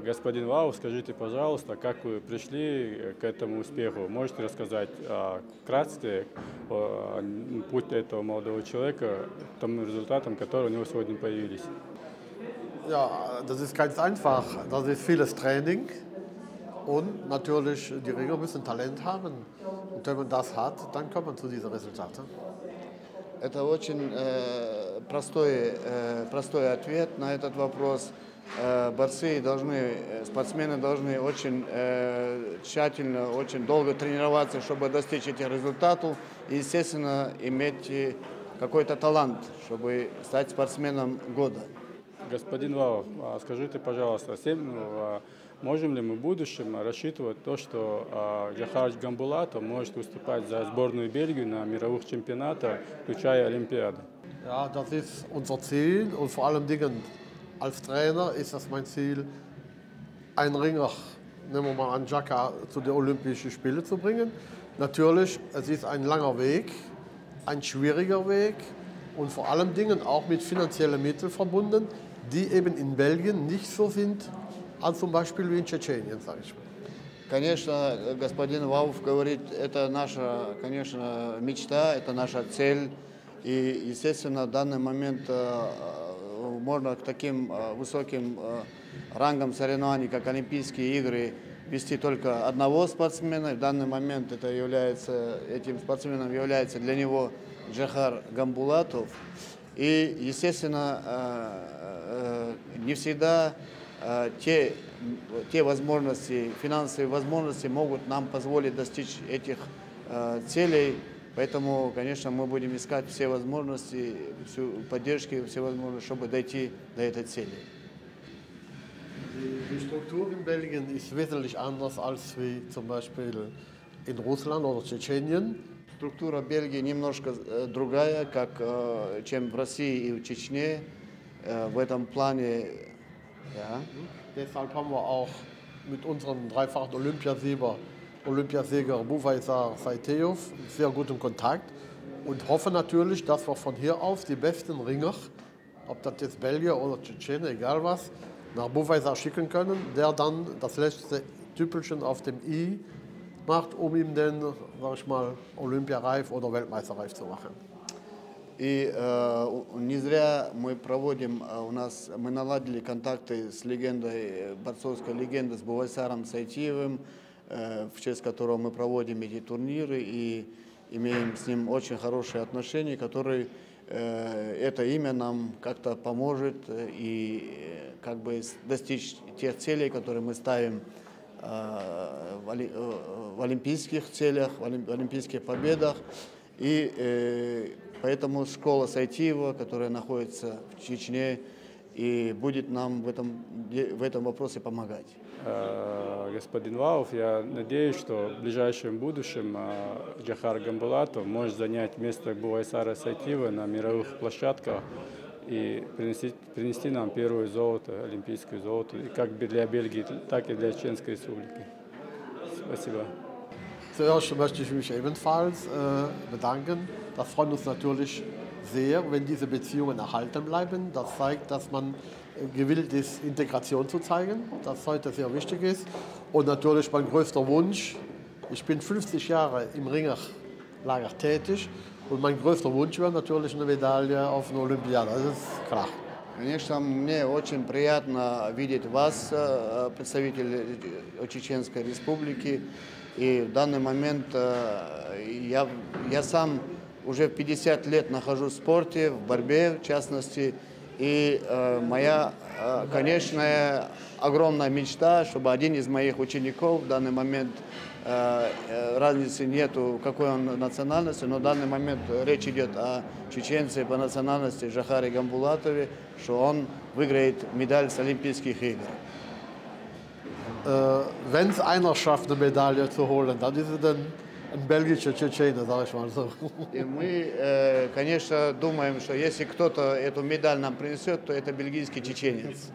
Господин Вау, скажите, пожалуйста, как вы пришли к этому успеху? Можете рассказать вкратце путь этого молодого человека к тому результатам, которые у него сегодня появились? Ja, das ist ganz einfach. Das ist vieles Training und natürlich, die Ringer müssen Talent haben. Und wenn man das hat, dann kommt man zu diesen Resultaten. Это очень простой ответ на этот вопрос. Спортсмены должны очень тщательно, очень долго тренироваться, чтобы достичь этих результатов. И, естественно, иметь какой-то талант, чтобы стать спортсменом года. Господин Вау, скажите, пожалуйста, можем ли мы в будущем рассчитывать то, что Джохар Гамбулатов может выступать за сборную Бельгии на мировых чемпионатах, включая Олимпиаду? Ja, das ist unser Ziel und vor allem Dingen als Trainer ist das mein Ziel, einen Ringer, nehmen wir mal an, Xhaka, zu den Olympischen Spielen zu bringen. Natürlich, es ist ein langer Weg, ein schwieriger Weg und vor allem Dingen auch mit finanziellen Mitteln verbunden, die eben in Belgien nicht so sind, als zum Beispiel wie in Tschetschenien, sage ich mal. Конечно, господин Вауф говорит, это наша, конечно, мечта, это наша цель. И, естественно, в данный момент можно к таким высоким рангам соревнований, как Олимпийские игры, вести только одного спортсмена. В данный момент этим спортсменом является для него Джохар Гамбулатов. И, естественно, не всегда те возможности, финансовые возможности могут нам позволить достичь этих целей. Поэтому, конечно, мы будем искать все возможности, всю поддержку, все возможности, чтобы дойти до этой цели. Die Struktur in Belgien ist wesentlich anders als wie zum Beispiel in Russland oder Tschetschenien. Структура Бельгии немножко другая, чем в России и в Чечне. В этом плане, ja. Deshalb haben wir auch mit unserem dreifachen Olympiasieger Buvaisar Saiteov sehr guten Kontakt und hoffen natürlich, dass wir von hier aus die besten Ringer, ob das jetzt Belgier oder Tschetschene, egal was, nach Buvaisar schicken können, der dann das letzte Tüpfelchen auf dem I macht, um ihm den, sag ich mal, Olympiareif oder Weltmeisterreif zu machen. И не зря мы мы наладили контакты с борцовской легендой, с Бувайсаром Сайтиевым, в честь которого мы проводим эти турниры и имеем с ним очень хорошие отношения, которые это имя нам как-то поможет и как бы достичь тех целей, которые мы ставим в олимпийских целях, в олимпийских победах. И поэтому школа Сайтиева, которая находится в Чечне, и будет нам в этом вопросе помогать. Господин Вауф, я надеюсь, что в ближайшем будущем Джохар Гамбулатов может занять место Бувайсара Сайтиева на мировых площадках и принести нам первое золото, олимпийское золото, и как для Бельгии, так и для Чеченской Республики. Спасибо. Zuerst möchte ich mich ebenfalls bedanken. Das freut uns natürlich sehr, wenn diese Beziehungen erhalten bleiben. Das zeigt, dass man gewillt ist, Integration zu zeigen, das heute sehr wichtig ist. Und natürlich mein größter Wunsch, ich bin 50 Jahre im Ringerlager tätig und mein größter Wunsch wäre natürlich eine Medaille auf einer Olympiade, das ist klar. Конечно, мне очень приятно видеть вас, представитель Чеченской Республики. И в данный момент я сам уже 50 лет нахожусь в спорте, в борьбе в частности. И моя конечная огромная мечта, чтобы один из моих учеников, в данный момент разницы нету, какой он национальности, но в данный момент речь идет о чеченце по национальности Джохаре Гамбулатове, что он выиграет медаль с Олимпийских игр. Wenn es einer schafft, eine Medaille zu holen, dann ist es ein belgischer Tschetschene, sage ich mal so. И мы, конечно, думаем, что если кто-то эту медаль нам принесет, то это бельгийский чеченец.